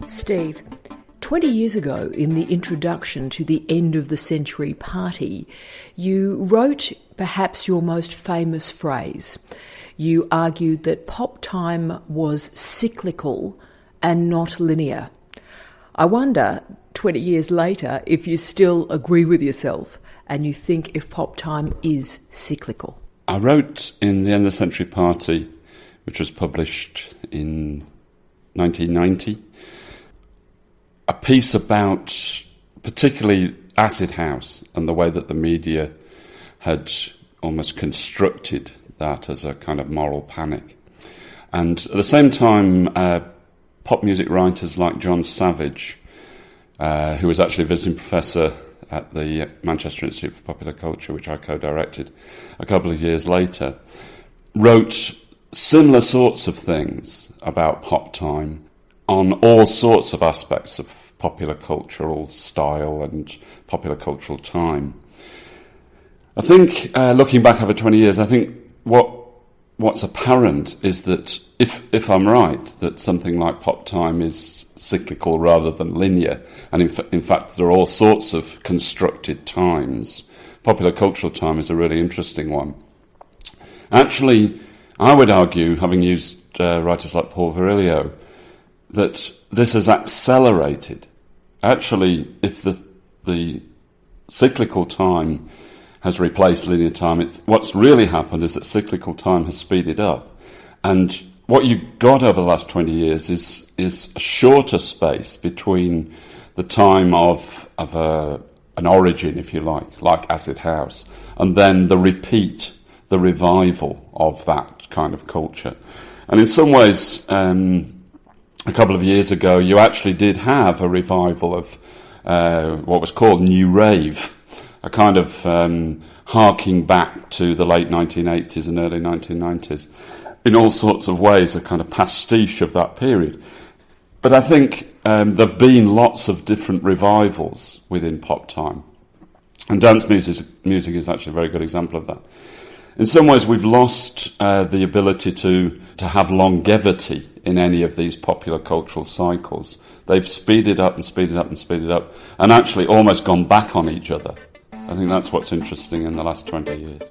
Steve, 20 years ago, in the introduction to the End of the Century Party, you wrote perhaps your most famous phrase. You argued that pop time was cyclical and not linear. I wonder, 20 years later, if you still agree with yourself and you think if pop time is cyclical. I wrote in the End of the Century Party, which was published in 1990, a piece about particularly acid house and the way that the media had almost constructed that as a kind of moral panic. And at the same time, pop music writers like John Savage, who was actually a visiting professor at the Manchester Institute for Popular Culture, which I co-directed a couple of years later, wrote similar sorts of things about pop time on all sorts of aspects of popular cultural style and popular cultural time. I think, looking back over 20 years, I think what's apparent is that if I'm right, that something like pop time is cyclical rather than linear, and in fact there are all sorts of constructed times. Popular cultural time is a really interesting one. Actually, I would argue, having used writers like Paul Virilio, that this has accelerated. Actually, if the cyclical time has replaced linear time, what's really happened is that cyclical time has speeded up. And what you've got over the last 20 years is a shorter space between the time of an origin, if you like acid house, and then the repeat, the revival of that kind of culture. And in some ways, a couple of years ago, you actually did have a revival of what was called New Rave, a kind of harking back to the late 1980s and early 1990s, in all sorts of ways, a kind of pastiche of that period. But I think there have been lots of different revivals within pop time. And dance music is actually a very good example of that. In some ways, we've lost the ability to have longevity in any of these popular cultural cycles. They've speeded up and speeded up and speeded up, and actually almost gone back on each other. I think that's what's interesting in the last 20 years.